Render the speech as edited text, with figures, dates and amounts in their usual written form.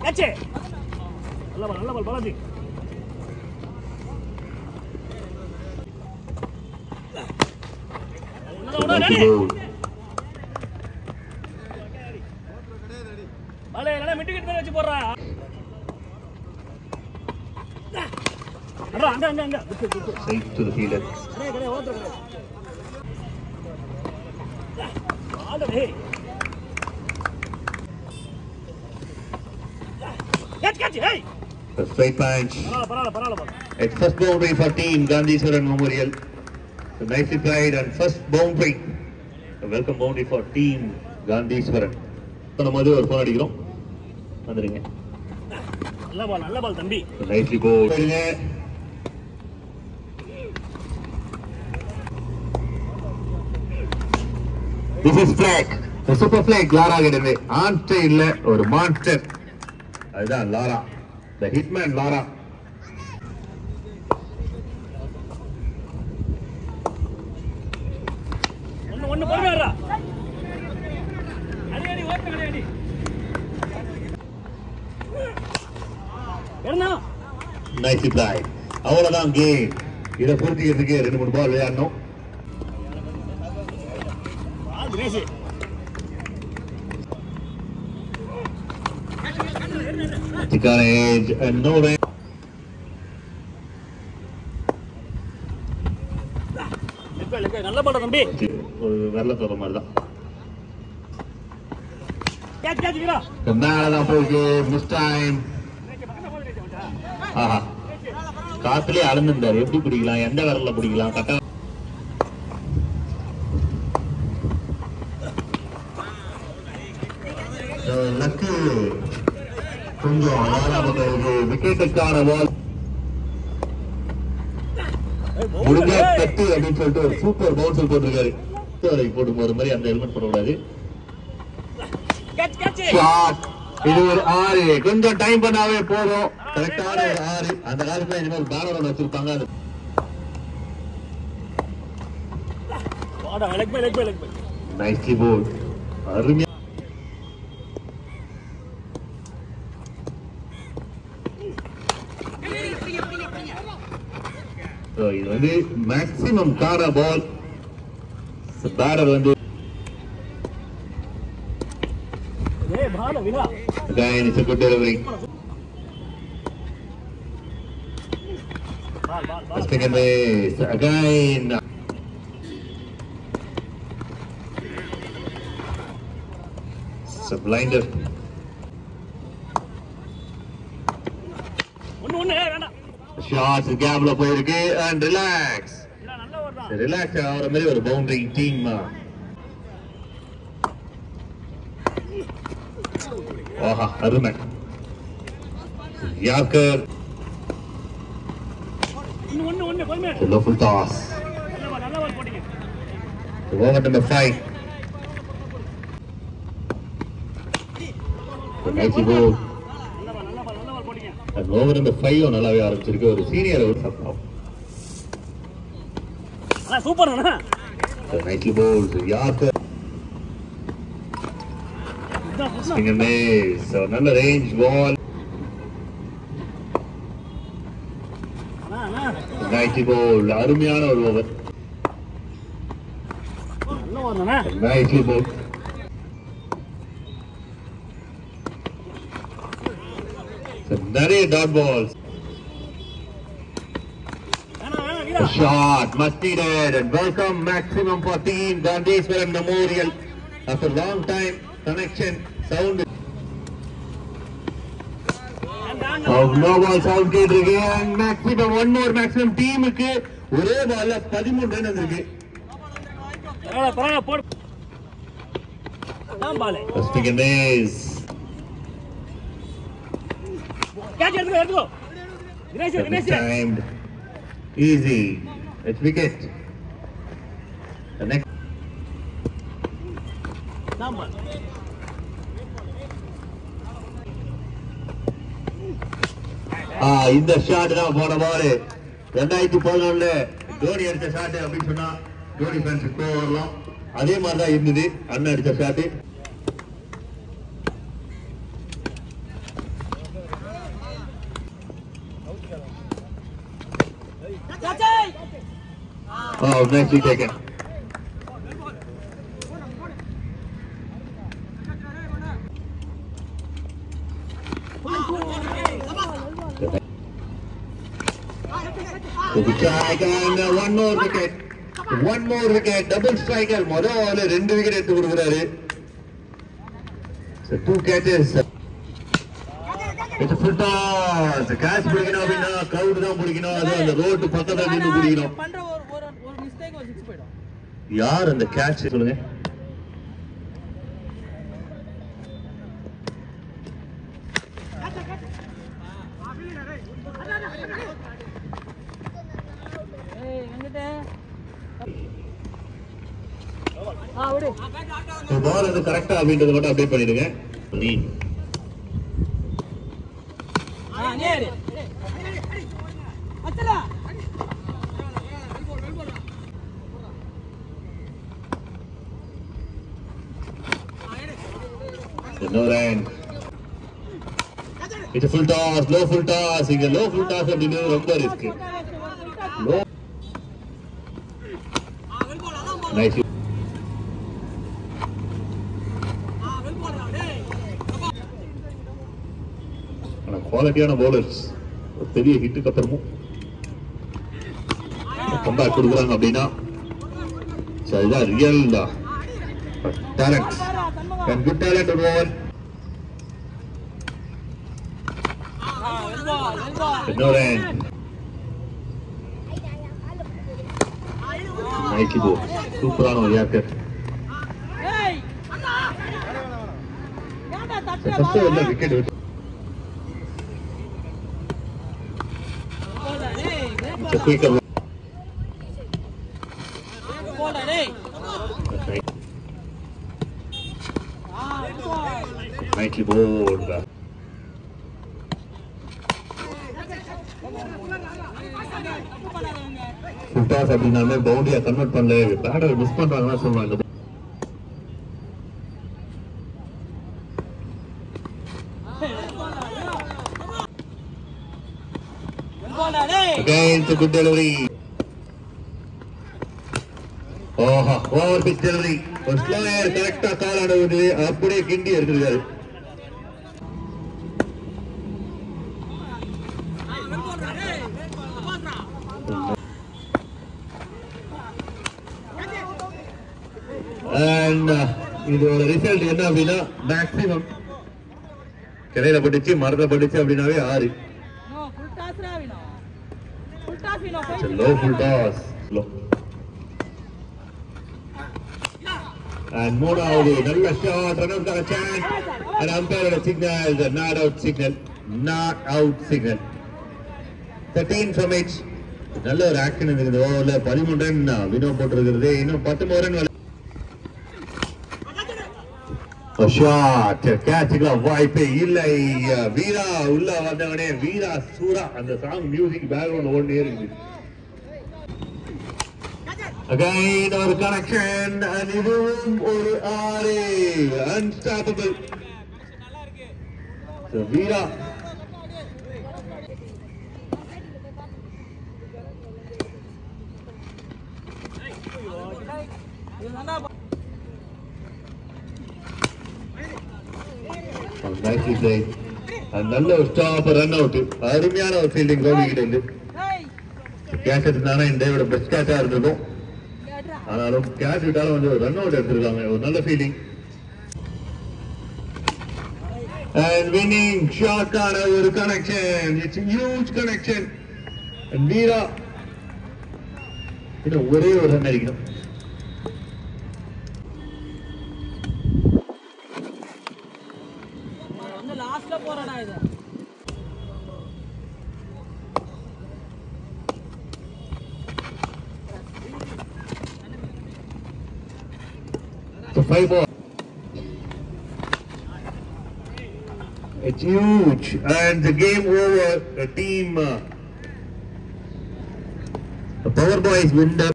Catch it. நல்ல பால் பாலாஜி. பாலே நல்லா மிட்டிக்கிட்டு மேல வச்சு போறா. அடா அங்க. Side to the fielder. கடே ஓடுற. ஆடே. Catch, hey. A straight punch. Parala. It's first boundary for team Gandhiswaran Memorial. So nicely played and first boundary. A welcome boundary for team Gandhiswaran. So நம்ம வந்து ஒரு போன் அடிக்கிறோம். வந்துருங்க. நல்ல பால் தம்பி. Nicely bowled. This is flag. The super flag Lara கிடையாது. ஆன்ஸ்டே இல்ல ஒரு மான்ஸ்டர். அதுதான் லாரா. The hitman Lara. ஒன்னு போடுறா. அடி ஓட்டு அடி. என்ன? Nicely played. அவ்வளவுதான் கேம். இத பூர்த்திக்கிறதுக்கு 2-3 பால் விளையாடணும். Dinesh. Tikar edge and no rain. நல்ல பால் தம்பி. ஒரு வெள்ள தர மாதிரி தான். கேட்ச் வீரா. மேல போயிட்டு மிஸ் டைம். ஆஹா. காத்துலயே அளந்துட்டாரு. எப்படி பிடிக்கலாம்? எந்த விரல்ல பிடிக்கலாம்? கரெக்டா லக்கு கொஞ்சம் விக்கெட்டுக்கான பால் முடிஞ்ச கட்டு அப்படின்னு சொல்லிட்டு ஒரு சூப்பர் பவுன்சர் போட்டிருக்காரு. போட்டு போற மாதிரி அந்த ஹெல்மெட் போடக்கூடாது. இது ஒரு 6. கொஞ்சம் டைம் பண்ணாவே போதும். கரெக்டான ஒரு 6. அந்த காலத்துல இனிமேல் பேனர் ஒன்று வச்சிருப்பாங்க. Nicely bowled. அருமையா இது வந்து மேக்ஸிமம் கார பால். பேட்டர் வந்து again it's a good delivery. Second base again. It's a blinder. Shots gapல போயிருக்கு and relax. ரிலாக்ஸ் ஆகிற மாதிரி ஒரு பவுண்டரி டீம். ஆஹா அருமை. Yorker full toss. Over number 5. Nice ball. And over number 5 நல்லாவே ஆரம்பிச்சிருக்கு. ஒரு சீனியர் ஒரு சப்போர்ட். சூப்பர் அண்ணா. Nicely bowled. Yarker. So நல்ல ரேஞ்ச் பால். Nicely bowled. அருமையான ஒரு ஓவர். Nicely bowled. நிறைய dot balls. A shot must be dead and welcome maximum for team Gandhiswaran Memorial after long time connection sound. No ball sound கேட்டிருக்கு and maximum one more maximum டீமுக்கு ஒரே பால்ல 13 run வந்திருக்கு. போடு தான் பால். First again is catch எடுத்துக்கோ. Dinesh timed easy. It's wicket. The next number. இந்த shot தான் போன பால் 2011 தோனி அடிச்ச ஷாட் அப்படின்னு சொன்னா தோனி ஃபேன்ஸ் வரலாம். அதே மாதிரி தான் இருந்தது அண்ணன் அடிச்ச shot. Oh, nicely taken. Good strike and one more wicket. One more wicket. Double striker. Model 2 wicket எடுத்து கொடுக்கிறாரு. So 2 catches. It's a full toss. The catch பிடிக்கணும் அப்படின்னா crowd தான் பிடிக்கணும். அது அந்த ரோட் பக்கத்துல நின்னு பிடிக்கணும். பண்ற ஒரு மிஸ்டேக் ஒரு 6 போய்டும். யார் அந்த catch சொல்லுங்க. பால் அது கரெக்டா அப்படின்றத மட்டும் அப்டேட் பண்ணிடுங்க. நீ நேரே அச்சலா no run. It's a full toss, low full toss. இங்க low full toss அப்படினா ரொம்ப ரிஸ்க். Nice. குவாலிட்டியான பவுலர்ஸ் ஒரு பெரிய ஹிட்டுக்கு அப்புறமும் கம்பேக் கொடுக்குறாங்க அப்படின்னா இதுதான் real talent and good talent over. சூப்பரான ஒரு yorker. Wicket quicker. Nicely bowled. Full toss அப்படினாலே பவுண்டரியா கன்வெர்ட் பண்ணல, பேட்டர் மிஸ் பண்றாங்கன்னு சொல்றாங்க. Again, it's a good delivery. Over pitch delivery. ஒரு ஸ்லோயர் கரெக்டா கால் ஆடுவது அப்படியே கிண்டி எடுத்துருக்காரு. And இதோட ரிசல்ட் என்ன அப்படின்னா மேக்ஸிமம் கிளையில பட்டுச்சு மரத்தை பட்டுச்சு அப்படின்னாவே 6. It's a low full toss. Low. And மூணாவது நல்ல shot, run out got a chance. And umpire signal, the not out signal. Not out signal. 13 from each. நல்ல ஒரு ஆக்ஷன் இருக்குது ஓவர்ல. 13 ரன் வினோ போட்டிருக்கிறது. இன்னும் 19 run. A shot, catching a wipe இல்லை. வீரா உள்ள வந்தவனே வீரா சூரா அந்த சாங் மியூசிக் பேக்ரவுண்ட் ஓடினே இருக்குது. Again ஒரு connection and இதுவும் ஒரு 6. Unstoppable. So Veera nicely played. And நல்ல ஒரு ஸ்டாப் ரன் அவுட். அருமையான ஒரு ஃபீல்டிங் ரவுடி கிட்ட இருந்து கேட்ச் எடுத்தானா இந்தியாவோட பெஸ்ட் கேட்சா இருந்திருக்கும். ஆனாலும் கேட்ச் விட்டாலும் வந்து ஒரு ரன் அவுட் எடுத்திருக்காங்க. ஒரு நல்ல ஃபீல்டிங். And winning shot ஆன ஒரு connection. It's a huge connection. And வீரா இன்னும் ஒரே ஒரு ரன் அடிக்கணும். லாஸ்ட்ல போறடா இது. So 5 ball. It's huge and the game over. The team the Power Boys win the